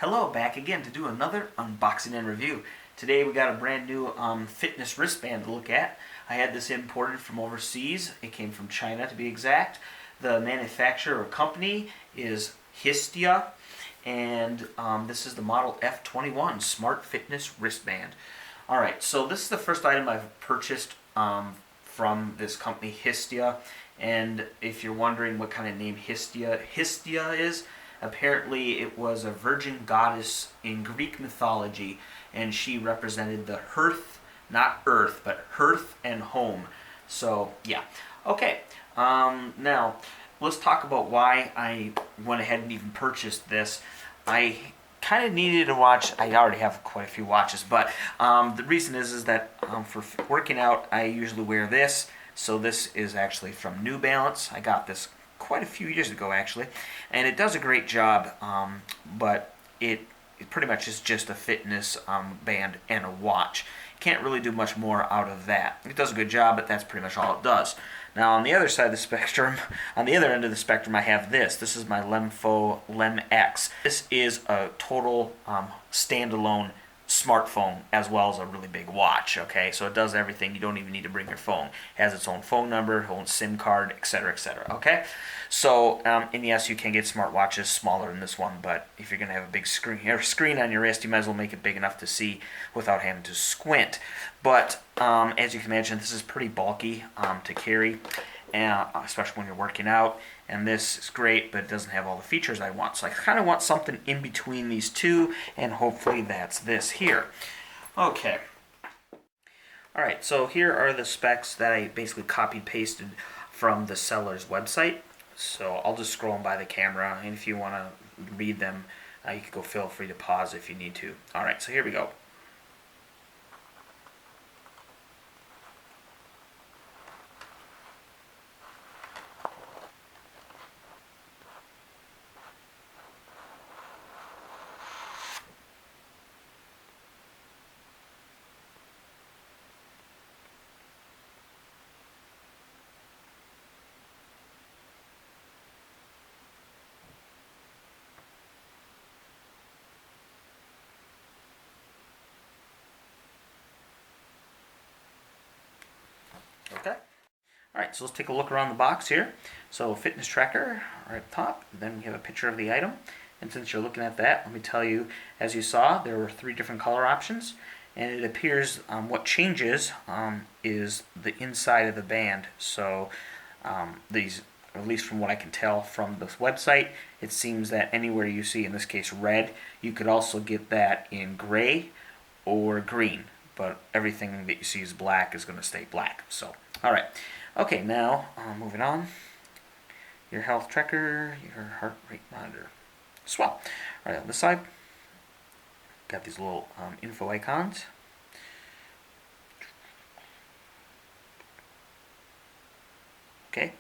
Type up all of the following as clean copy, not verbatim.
Hello, back again to do another unboxing and review. Today we got a brand new fitness wristband to look at. I had this imported from overseas. It came from China to be exact. The manufacturer or company is Hestia, and this is the model F21 Smart Fitness Wristband. Alright, so this is the first item I've purchased from this company, Hestia. And if you're wondering what kind of name Hestia is, apparently it was a virgin goddess in Greek mythology, and she represented the hearth, not earth, but hearth and home. So, yeah. Okay, now let's talk about why I went ahead and even purchased this. I kind of needed to watch. I already have quite a few watches, but the reason is that for working out, I usually wear this. So this is actually from New Balance. I got this quite a few years ago, actually, and it does a great job, but it pretty much is just a fitness band and a watch. Can't really do much more out of that. It does a good job, but that's pretty much all it does. Now, on the other side of the spectrum, on the other end of the spectrum, I have this. This is my LemX. This is a total standalone smartphone as well as a really big watch. Okay, so it does everything. You don't even need to bring your phone. It has its own phone number, its own SIM card, etc., etc. Okay, so and yes, you can get smartwatches smaller than this one, but if you're gonna have a big screen on your wrist, you might as well make it big enough to see without having to squint. But as you can imagine, this is pretty bulky to carry, especially when you're working out. And this is great, but it doesn't have all the features I want. So I kind of want something in between these two, and hopefully that's this here. Okay. All right, so here are the specs that I basically copied-pasted from the seller's website. So I'll just scroll them by the camera, and if you want to read them, you can go feel free to pause if you need to. All right, so here we go. Okay. Alright, so let's take a look around the box here. So fitness tracker right up top, then we have a picture of the item. And since you're looking at that, let me tell you, as you saw, there were 3 different color options. And it appears what changes is the inside of the band. So these, at least from what I can tell from this website, it seems that anywhere you see, in this case red, you could also get that in gray or green. But everything that you see is black is going to stay black. So, all right. Okay, now moving on. Your health tracker, your heart rate monitor. Swell. All right, on this side, got these little info icons. Okay,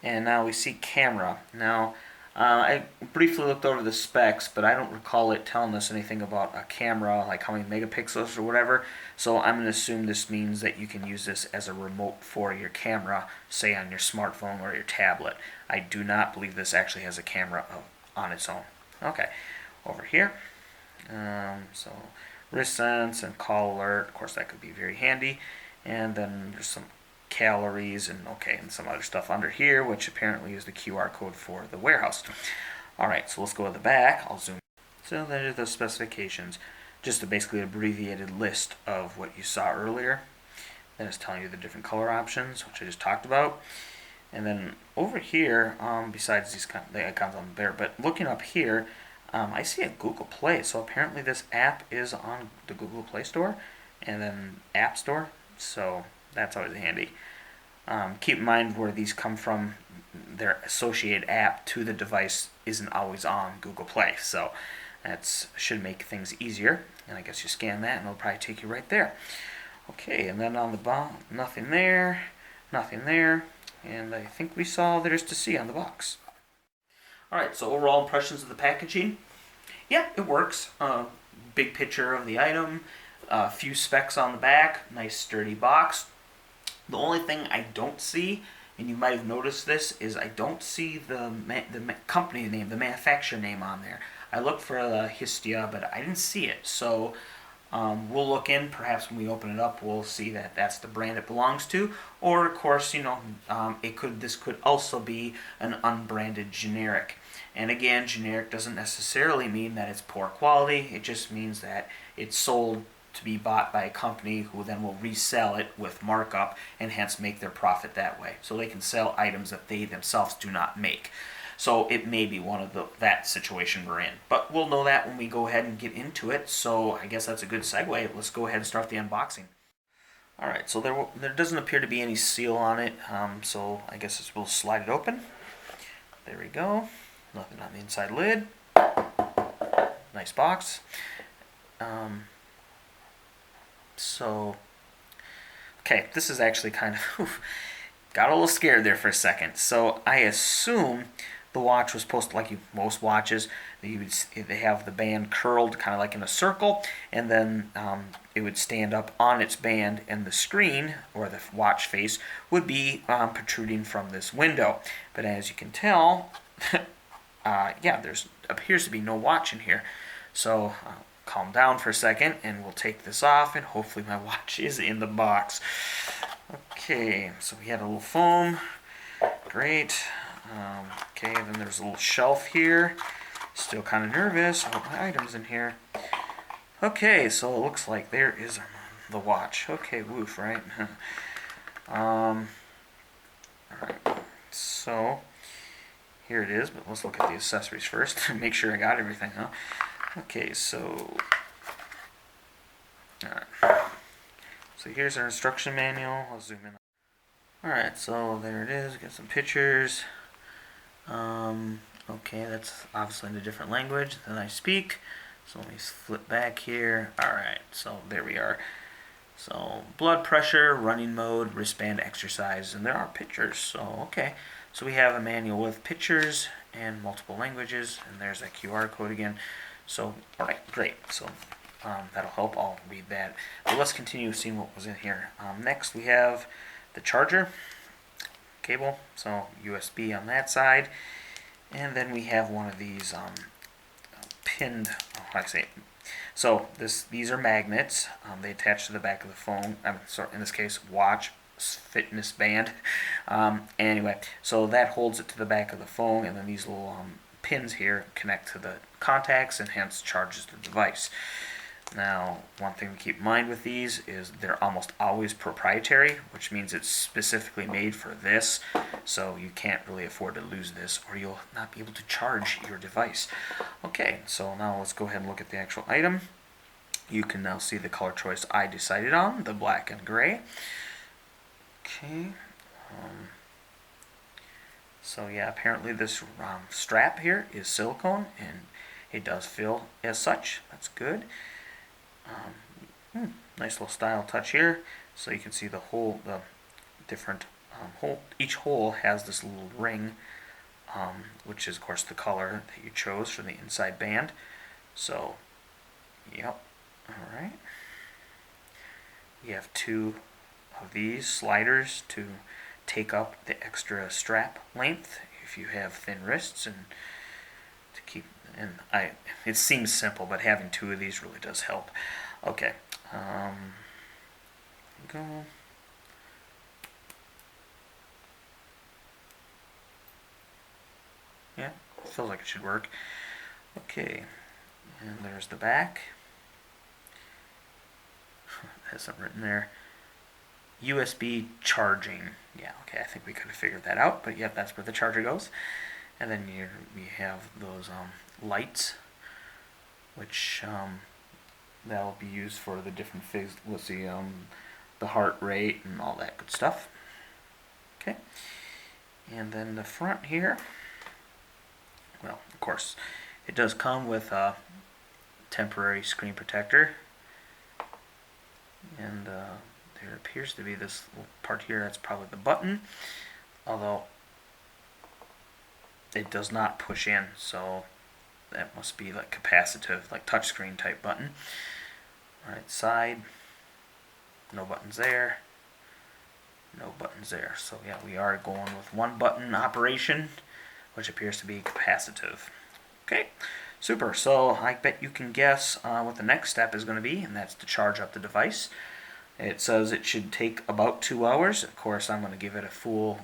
and now we see camera. Now, I briefly looked over the specs, but I don't recall it telling us anything about a camera, like how many megapixels or whatever. So I'm going to assume this means that you can use this as a remote for your camera, say on your smartphone or your tablet. I do not believe this actually has a camera on its own. Okay, over here, so wrist sense and call alert. Of course, that could be very handy. And then there's some calories and some other stuff under here, which apparently is the QR code for the warehouse. Alright, so let's go to the back. I'll zoom. So there's the specifications, just basically an abbreviated list of what you saw earlier. Then it's telling you the different color options, which I just talked about. And then over here, besides the icons on there, but looking up here, I see a Google Play. So apparently this app is on the Google Play Store and then App Store. So that's always handy. Keep in mind where these come from, their associated app to the device isn't always on Google Play, so that should make things easier. And I guess you scan that and it'll probably take you right there. Okay, and then on the bottom, nothing there, and I think we saw all there is to see on the box. Alright, so overall impressions of the packaging. Yeah, it works. Big picture of the item, a few specs on the back, nice sturdy box. The only thing I don't see, and you might have noticed this, is I don't see the company name, the manufacturer name on there. I looked for the Hestia, but I didn't see it. So we'll look in. Perhaps when we open it up, we'll see that that's the brand it belongs to. Or of course, this could also be an unbranded generic. And again, generic doesn't necessarily mean that it's poor quality. It just means that it's sold to be bought by a company who then will resell it with markup and hence make their profit that way. So they can sell items that they themselves do not make. So it may be one of that situation we're in. But we'll know that when we go ahead and get into it. So I guess that's a good segue. Let's go ahead and start the unboxing. Alright, so there doesn't appear to be any seal on it. So I guess we'll slide it open. There we go. Nothing on the inside lid. Nice box. Okay, this is actually kind of got a little scared there for a second. So I assume the watch was supposed to, like most watches, they have the band curled kind of like in a circle, and then it would stand up on its band, and the screen or the watch face would be protruding from this window. But as you can tell, yeah, there's appears to be no watch in here. So calm down for a second, and we'll take this off, and hopefully my watch is in the box. Okay, so we had a little foam. Great. Okay, then there's a little shelf here. Still kind of nervous. I hope my item's in here. Okay, so it looks like there is the watch. Okay, woof, right? Alright, so here it is, but let's look at the accessories first. Make sure I got everything, huh? Okay, so alright. So here's our instruction manual. I'll zoom in. Alright, so there it is. Got some pictures. Okay, that's obviously in a different language than I speak. So let me flip back here. Alright, so there we are. So blood pressure, running mode, wristband exercise, and there are pictures. So okay, so we have a manual with pictures and multiple languages, and there's that QR code again. So alright, great. So that'll help. I'll read that. But let's continue seeing what was in here. Next we have the charger cable, so USB on that side, and then we have one of these pinned. How do I say it? So these are magnets. They attach to the back of the phone. Sorry, in this case, watch, fitness band. Anyway, so that holds it to the back of the phone, and then these little pins here connect to the contacts and hence charges the device. Now, one thing to keep in mind with these is they're almost always proprietary, which means it's specifically made for this, so you can't really afford to lose this or you'll not be able to charge your device. Okay, so now let's go ahead and look at the actual item. You can now see the color choice I decided on, the black and gray. Okay. So yeah, apparently this strap here is silicone and it does feel as such. That's good. Nice little style touch here, so you can see the different hole. Each hole has this little ring, which is of course the color that you chose for the inside band. So, yep. All right. We have two of these sliders to take up the extra strap length if you have thin wrists and to keep. And it seems simple, but having two of these really does help. Okay. Go. Yeah, feels like it should work. Okay, and there's the back. Has something written there. USB charging. Yeah, okay, I think we could have figured that out, but yep, that's where the charger goes. And then we have those lights, which that'll be used for the different things. We'll see the heart rate and all that good stuff. Okay, and then the front here. Well, of course, it does come with a temporary screen protector, and there appears to be this little part here. That's probably the button, although it does not push in, so that must be like capacitive, like touchscreen type button. Alright, side, no buttons there, no buttons there. So yeah, we are going with one button operation, which appears to be capacitive. Okay, Super. So I bet you can guess what the next step is going to be, and that's to charge up the device. It says it should take about 2 hours. Of course, I'm going to give it a full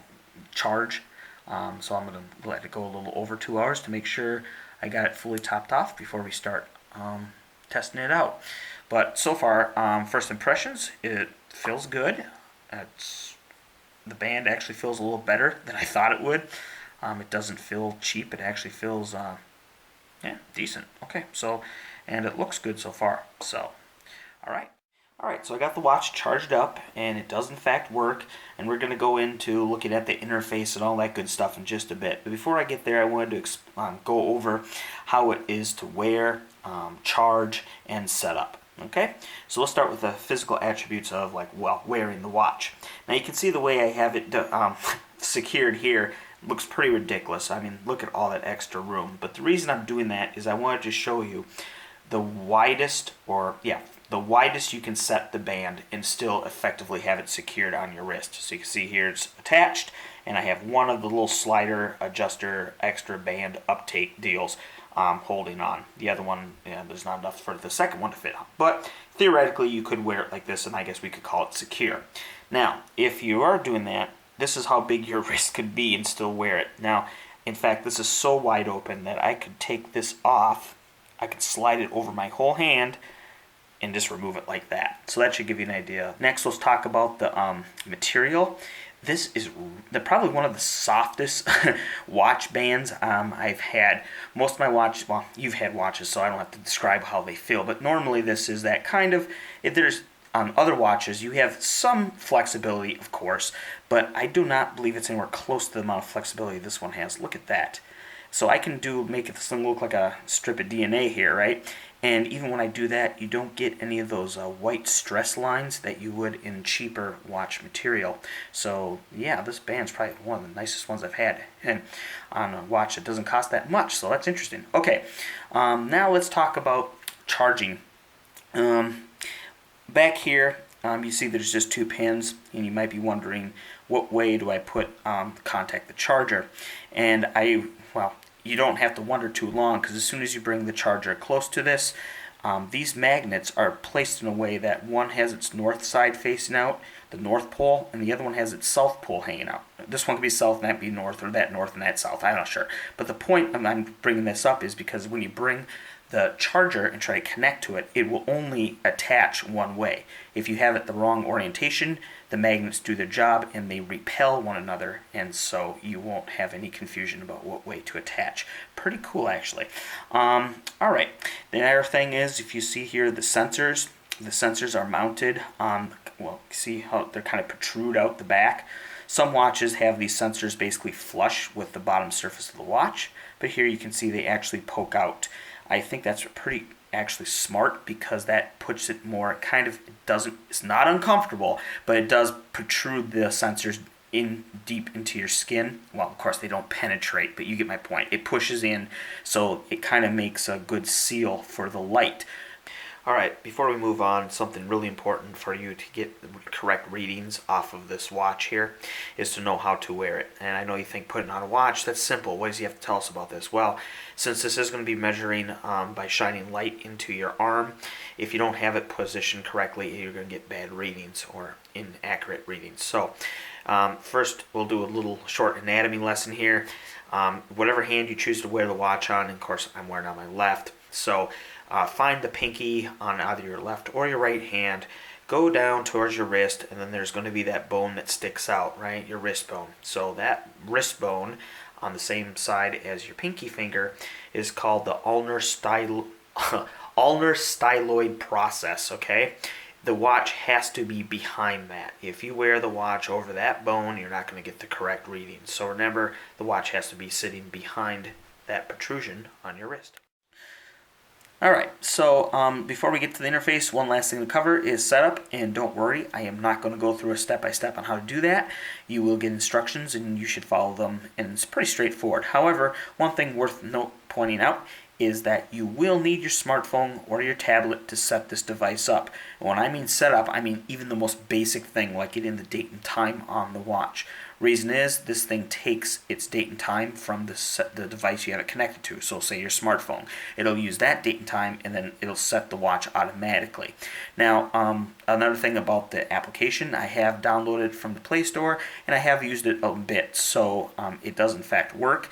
charge. So I'm going to let it go a little over 2 hours to make sure I got it fully topped off before we start testing it out. But so far, first impressions, it feels good. The band actually feels a little better than I thought it would. It doesn't feel cheap. It actually feels decent. Okay, so, and it looks good so far. So, all right. All right, so I got the watch charged up, and it does in fact work, and we're going to go into looking at the interface and all that good stuff in just a bit. But before I get there, I wanted to go over how it is to wear, charge, and set up. Okay, so let's start with the physical attributes of wearing the watch. Now you can see the way I have it secured here looks pretty ridiculous. I mean, look at all that extra room. But the reason I'm doing that is I wanted to show you the widest you can set the band and still effectively have it secured on your wrist. So you can see here it's attached, and I have one of the little slider adjuster extra band uptake deals holding on. The other one, there's not enough for the second one to fit on. But theoretically, you could wear it like this, and I guess we could call it secure. Now, if you are doing that, this is how big your wrist could be and still wear it. Now, in fact, this is so wide open that I could take this off. I could slide it over my whole hand and just remove it like that. So that should give you an idea. Next, let's talk about the material. This is probably one of the softest watch bands I've had. Most of my watches, well, you've had watches, so I don't have to describe how they feel, but normally this is that kind of, if there's other watches, you have some flexibility, of course, but I do not believe it's anywhere close to the amount of flexibility this one has. Look at that. So I can make this thing look like a strip of DNA here, right? And even when I do that, you don't get any of those white stress lines that you would in cheaper watch material. So yeah, this band's probably one of the nicest ones I've had, and on a watch that doesn't cost that much. So that's interesting. Okay, now let's talk about charging. Back here, you see there's just 2 pins, and you might be wondering what way do I contact the charger. And you don't have to wonder too long, because as soon as you bring the charger close to this, these magnets are placed in a way that one has its north side facing out, the north pole, and the other one has its south pole hanging out. This one could be south and that be north, or that north and that south. I'm not sure. But the point I'm bringing this up is because when you bring the charger and try to connect to it, it will only attach one way. If you have it the wrong orientation, the magnets do their job and they repel one another, and so you won't have any confusion about what way to attach. Pretty cool, actually. Alright, the other thing is, if you see here the sensors are mounted on, see how they're kind of protrude out the back. Some watches have these sensors basically flush with the bottom surface of the watch, but here you can see they actually poke out. I think that's pretty actually smart, because that puts it more it's not uncomfortable, but it does protrude the sensors deep into your skin. Well, of course they don't penetrate, but you get my point. It pushes in, so it kind of makes a good seal for the light. Alright, before we move on, something really important for you to get the correct readings off of this watch here is to know how to wear it. And I know you think putting on a watch, that's simple. What does you have to tell us about this? Well, since this is going to be measuring by shining light into your arm, if you don't have it positioned correctly, you're going to get bad readings or inaccurate readings. So, first we'll do a little short anatomy lesson here. Whatever hand you choose to wear the watch on, and of course I'm wearing it on my left, so find the pinky on either your left or your right hand, go down towards your wrist, and then there's going to be that bone that sticks out, right? Your wrist bone. So that wrist bone on the same side as your pinky finger is called the ulnar styloid process, okay? The watch has to be behind that. If you wear the watch over that bone, you're not going to get the correct reading. So remember, the watch has to be sitting behind that protrusion on your wrist. Alright, so before we get to the interface, one last thing to cover is setup, and don't worry, I am not going to go through a step-by-step on how to do that. You will get instructions and you should follow them, and it's pretty straightforward. However, one thing worth pointing out is that you will need your smartphone or your tablet to set this device up. And when I mean set up, I mean even the most basic thing, like getting the date and time on the watch. Reason is, this thing takes its date and time from the device you have it connected to. So say your smartphone. It'll use that date and time, and then it'll set the watch automatically. Now, another thing about the application, I have downloaded it from the Play Store, and I have used it a bit. So it does in fact work,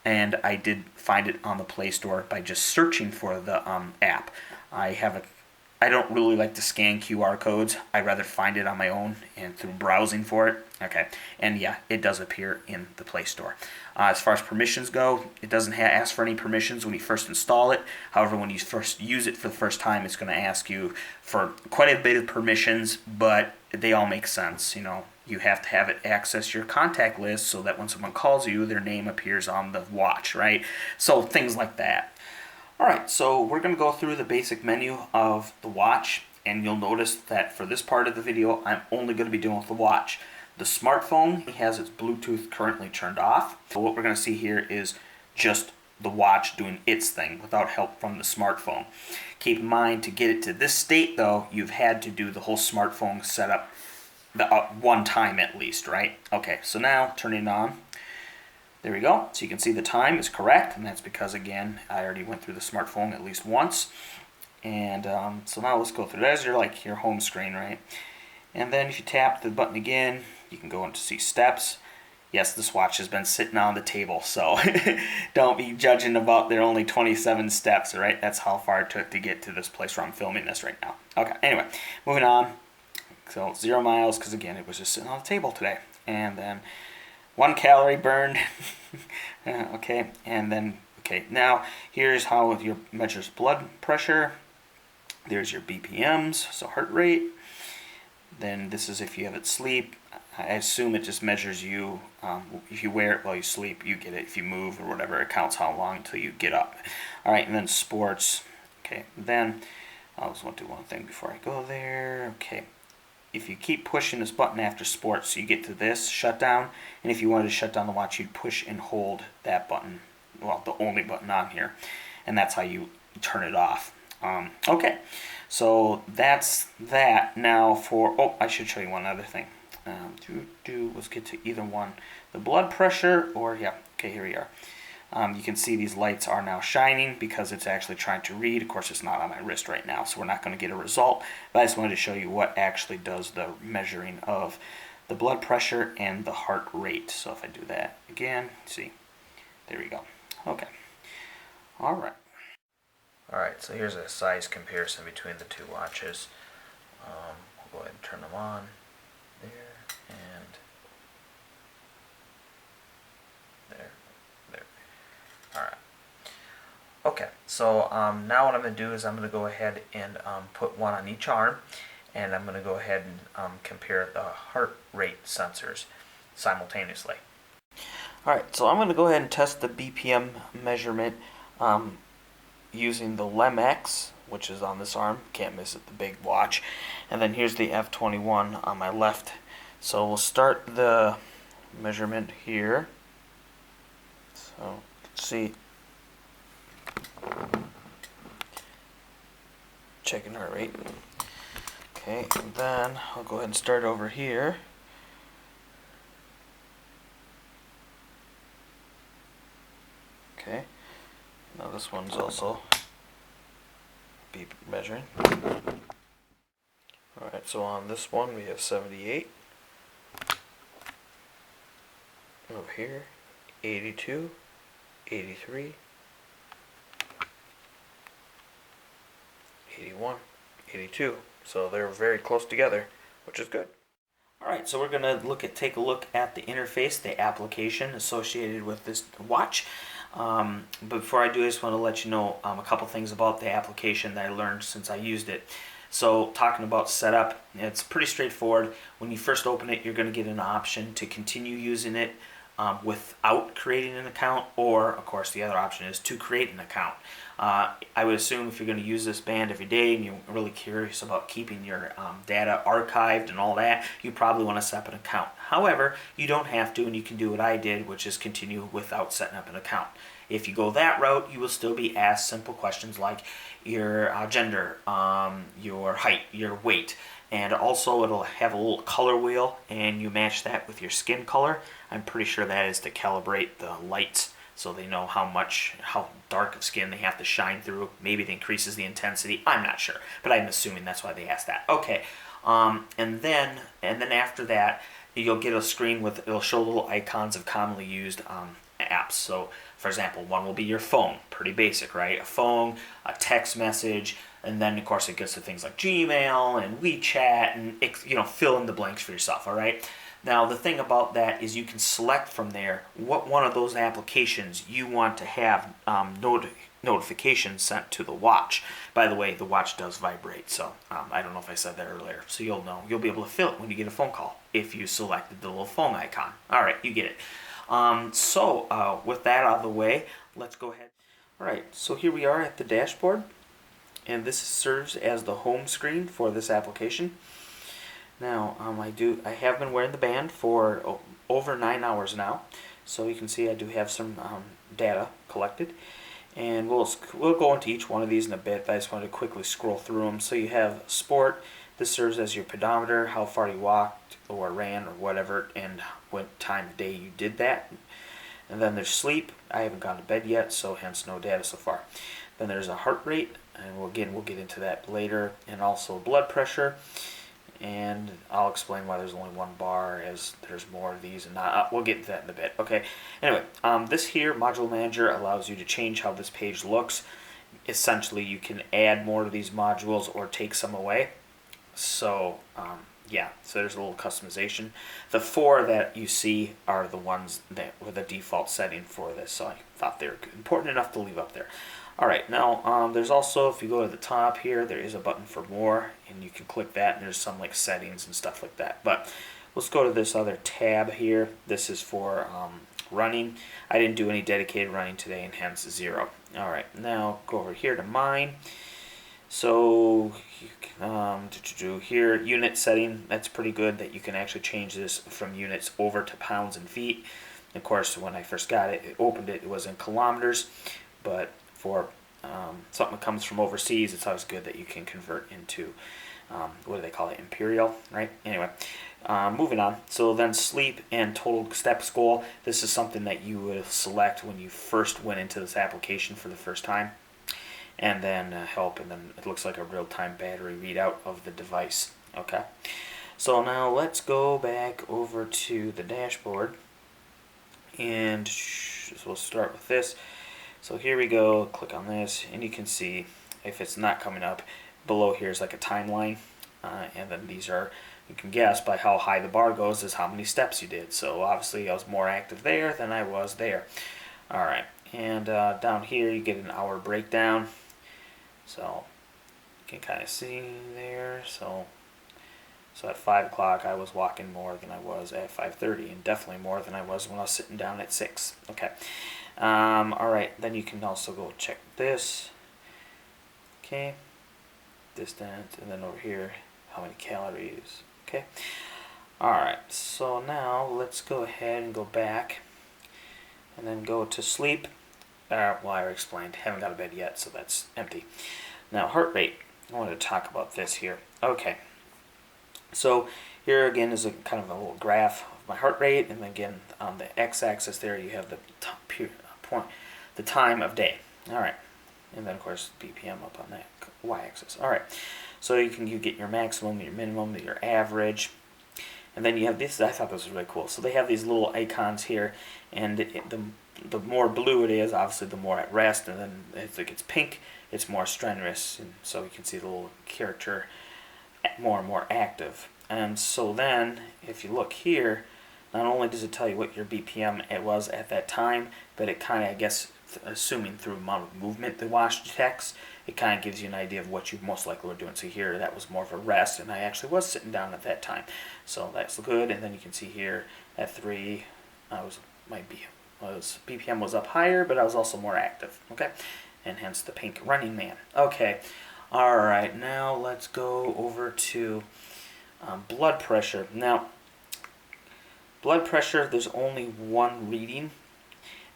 and I did find it on the Play Store by just searching for the app. I don't really like to scan QR codes. I'd rather find it on my own and through browsing for it. Okay, and yeah, it does appear in the Play Store. As far as permissions go, it doesn't ask for any permissions when you first install it. However, when you first use it for the first time, it's going to ask you for quite a bit of permissions, but they all make sense. You know, you have to have it access your contact list so that when someone calls you, their name appears on the watch, right? So things like that. Alright, so we're going to go through the basic menu of the watch, and you'll notice that for this part of the video, I'm only going to be dealing with the watch. The smartphone has its Bluetooth currently turned off, so what we're going to see here is just the watch doing its thing without help from the smartphone. Keep in mind, to get it to this state though, you've had to do the whole smartphone setup one time at least, right? Okay, so now turning it on. There we go. So you can see the time is correct, and that's because, again, I already went through the smartphone at least once. And so now let's go through. There's your home screen, right? And then if you tap the button again, you can go into see steps. Yes, this watch has been sitting on the table, so don't be judging about there only 27 steps, all right? That's how far it took to get to this place where I'm filming this right now. Okay, anyway, moving on. So 0 miles, because, again, it was just sitting on the table today. And then 1 calorie burned. Okay, and then, okay, now here's how your measures blood pressure. There's your BPMs, so heart rate. Then this is if you have it sleep. I assume it just measures you. If you wear it while you sleep, you get it. If you move or whatever, it counts how long until you get up. All right, and then sports. Okay, then I just want to do one thing before I go there. Okay. If you keep pushing this button after sports, so you get to this shutdown, and if you wanted to shut down the watch, you'd push and hold that button, well, the only button on here, and that's how you turn it off. Okay, so that's that. Now for, I should show you one other thing. Let's get to either one. The blood pressure, or, yeah, okay, here we are. You can see these lights are now shining because it's actually trying to read. Of course, it's not on my wrist right now, so we're not going to get a result. But I just wanted to show you what actually does the measuring of the blood pressure and the heart rate. So if I do that again, see, there we go. Okay. All right. All right, so here's a size comparison between the two watches. We'll go ahead and turn them on there and there. Alright. Okay, so now what I'm going to do is I'm going to go ahead and put one on each arm, and I'm going to go ahead and compare the heart rate sensors simultaneously. Alright, so I'm going to go ahead and test the BPM measurement using the LemX, which is on this arm. Can't miss it, the big watch. And then here's the F21 on my left. So we'll start the measurement here. So see, checking heart rate. Okay, and then I'll go ahead and start over here. Okay, now this one's also beep measuring. Alright, so on this one we have 78. Over here, 82. 83, 81, 82. So they're very close together, which is good. Alright, so we're going to take a look at the interface, the application associated with this watch. But before I do, I just want to let you know a couple things about the application that I learned since I used it. So talking about setup, it's pretty straightforward. When you first open it, you're going to get an option to continue using it without creating an account, or of course the other option is to create an account. I would assume if you're going to use this band every day and you're really curious about keeping your data archived and all that, you probably want to set up an account. However, you don't have to, and you can do what I did, which is continue without setting up an account. If you go that route, you will still be asked simple questions like, your gender, your height, your weight, and also it'll have a little color wheel, and you match that with your skin color. I'm pretty sure that is to calibrate the lights, so they know how dark of skin they have to shine through. Maybe it increases the intensity. I'm not sure, but I'm assuming that's why they asked that. Okay, and then after that, you'll get a screen with, it'll show little icons of commonly used apps. So, for example, one will be your phone, pretty basic, right? A phone, a text message, and then of course it gets to things like Gmail and WeChat, and fill in the blanks for yourself. All right. Now the thing about that is you can select from there what one of those applications you want to have notifications sent to the watch. By the way, the watch does vibrate, so I don't know if I said that earlier. So you'll know, you'll be able to fill it when you get a phone call if you selected the little phone icon. All right, you get it. With that out of the way, let's go ahead. All right, so here we are at the dashboard, and this serves as the home screen for this application. Now, I have been wearing the band for over 9 hours now, so you can see I do have some data collected, and we'll go into each one of these in a bit, but I just wanted to quickly scroll through them. So you have sport. This serves as your pedometer, how far you walked or ran or whatever, and what time of day you did that. And then there's sleep. I haven't gone to bed yet, so hence no data so far. Then there's a heart rate, and we'll get into that later, and also blood pressure. And I'll explain why there's only one bar, as there's more of these, and we'll get into that in a bit. Okay. Anyway, this here module manager allows you to change how this page looks. Essentially, you can add more of these modules or take some away. So yeah, so there's a little customization. The 4 that you see are the ones that were the default setting for this, so I thought they were important enough to leave up there. Alright, now there's also, if you go to the top here, there is a button for more, and you can click that, and there's some like settings and stuff like that. But let's go to this other tab here. This is for running. I didn't do any dedicated running today, and hence 0. Alright, now go over here to mine. So here, unit setting, that's pretty good that you can actually change this from units over to pounds and feet. Of course, when I first got it, it was in kilometers, but for something that comes from overseas, it's always good that you can convert into, what do they call it, imperial, right? Anyway, moving on. So then sleep and total steps goal. This is something that you would select when you first went into this application for the first time. And then help, and then it looks like a real-time battery readout of the device. Okay, so now let's go back over to the dashboard, and we'll start with this. So here we go, click on this, and you can see if it's not coming up, below here is like a timeline, and then these are, you can guess by how high the bar goes is how many steps you did. So obviously I was more active there than I was there. Alright, and down here you get an hour breakdown. So you can kind of see there. So at 5 o'clock I was walking more than I was at 5:30, and definitely more than I was when I was sitting down at 6. Okay. Alright, then you can also go check this. Okay. Distance, and then over here, how many calories. Okay. Alright, so now let's go ahead and go back and then go to sleep. Well, I already explained, haven't got to bed yet, so that's empty. Now, heart rate. I wanted to talk about this here. Okay. So here again is a kind of a little graph of my heart rate, and again on the x-axis there you have the time of day. All right, and then of course BPM up on that y-axis. All right, so you get your maximum, your minimum, your average, and then you have this. I thought this was really cool. So they have these little icons here, and the more blue it is, obviously the more at rest, and then if it gets pink, it's more strenuous, and so you can see the little character more and more active. And so then, if you look here, not only does it tell you what your BPM it was at that time, but it kind of, I guess, assuming through amount of movement the watch detects, it kind of gives you an idea of what you most likely were doing. So here, that was more of a rest, and I actually was sitting down at that time. So that's good. And then you can see here at 3, BPM was up higher, but I was also more active. Okay, and hence the pink running man. Okay, all right. Now let's go over to blood pressure. Now, blood pressure, there's only one reading,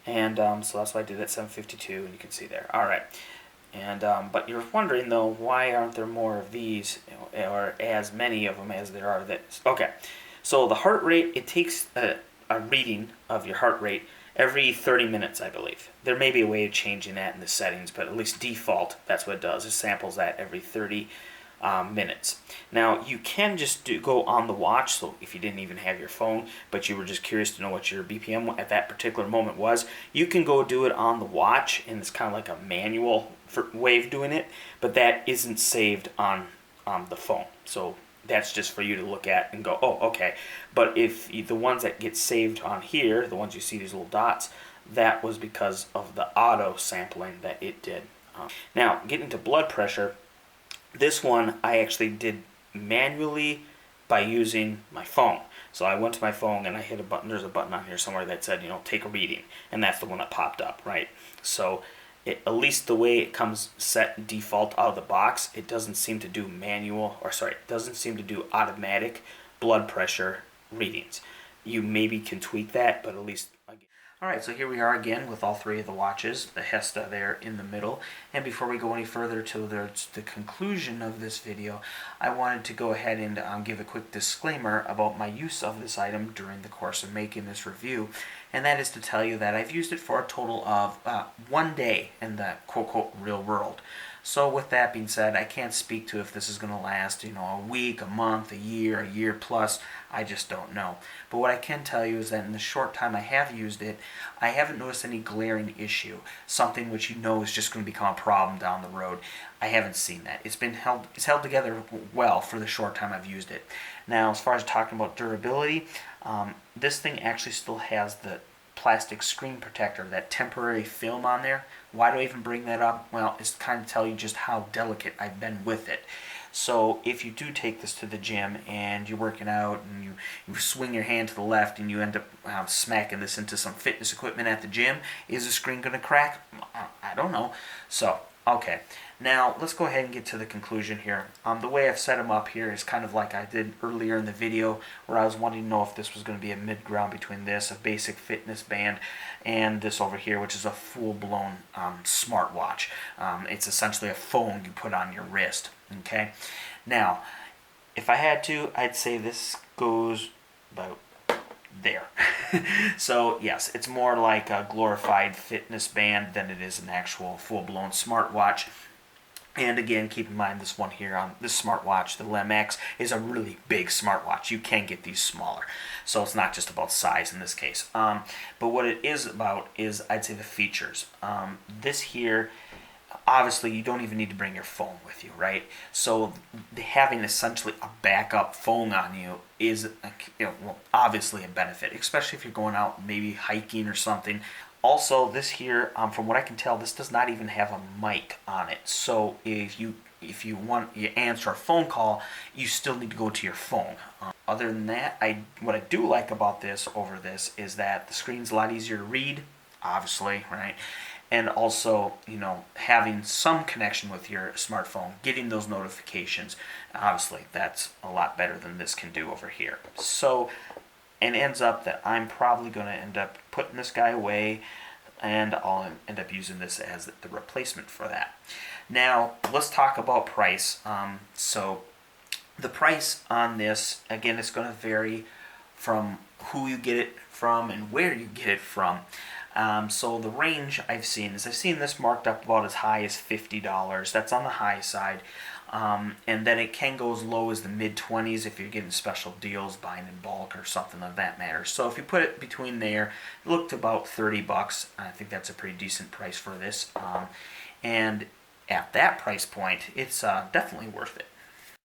and so that's why I did at 752, and you can see there. All right. And but you're wondering though, why aren't there more of these, or as many of them as there are this? Okay, so the heart rate, it takes a reading of your heart rate every 30 minutes, I believe. There may be a way of changing that in the settings, but at least default, that's what it does. It samples that every 30 minutes. Now, you can just go on the watch, so if you didn't even have your phone, but you were just curious to know what your BPM at that particular moment was, you can go do it on the watch, and it's kind of like a manual way of doing it, but that isn't saved on the phone. So that's just for you to look at and go, oh, okay. But if the ones that get saved on here, the ones you see these little dots, that was because of the auto sampling that it did. Now, getting to blood pressure, this one I actually did manually by using my phone. So I went to my phone and I hit a button. There's a button on here somewhere that said, take a reading, and that's the one that popped up, right? So at least the way it comes set default out of the box, it doesn't seem to do it doesn't seem to do automatic blood pressure readings. You maybe can tweak that, but at least again. All right, so here we are again with all three of the watches, the Hestia there in the middle. And before we go any further to the conclusion of this video, I wanted to go ahead and give a quick disclaimer about my use of this item during the course of making this review. And that is to tell you that I've used it for a total of 1 day in the quote-unquote real world. So with that being said, I can't speak to if this is going to last, a week, a month, a year plus. I just don't know. But what I can tell you is that in the short time I have used it, I haven't noticed any glaring issue, something which is just going to become a problem down the road. I haven't seen that. It's held together well for the short time I've used it. Now, as far as talking about durability, this thing actually still has the plastic screen protector, that temporary film on there. Why do I even bring that up? Well, it's to kind of tell you just how delicate I've been with it. So if you do take this to the gym and you're working out and you swing your hand to the left and you end up smacking this into some fitness equipment at the gym, is the screen going to crack? I don't know. So, okay. Now, let's go ahead and get to the conclusion here. The way I've set them up here is kind of like I did earlier in the video, where I was wanting to know if this was going to be a mid-ground between this, a basic fitness band, and this over here, which is a full-blown smartwatch. It's essentially a phone you put on your wrist. Okay. Now, if I had to, I'd say this goes about there. So yes, it's more like a glorified fitness band than it is an actual full-blown smartwatch. And again, keep in mind this one here, this smartwatch, the LemX, is a really big smartwatch. You can get these smaller. So it's not just about size in this case. But what it is about is, I'd say, the features. This here, obviously, you don't even need to bring your phone with you, right? So having essentially a backup phone on you is obviously a benefit, especially if you're going out maybe hiking or something. Also, this here, from what I can tell, this does not even have a mic on it. So if you answer a phone call, you still need to go to your phone. Other than that, what I do like about this over this is that the screen's a lot easier to read, obviously, right? And also, having some connection with your smartphone, getting those notifications, obviously, that's a lot better than this can do over here. So, and it ends up that I'm probably going to end up putting this guy away, and I'll end up using this as the replacement for that. Now, let's talk about price. So, the price on this, again, it's going to vary from who you get it from and where you get it from. So the range I've seen this marked up about as high as $50. That's on the high side. And then it can go as low as the mid-20s if you're getting special deals, buying in bulk or something of that matter. So if you put it between there, look to about $30. I think that's a pretty decent price for this. And at that price point, it's definitely worth it.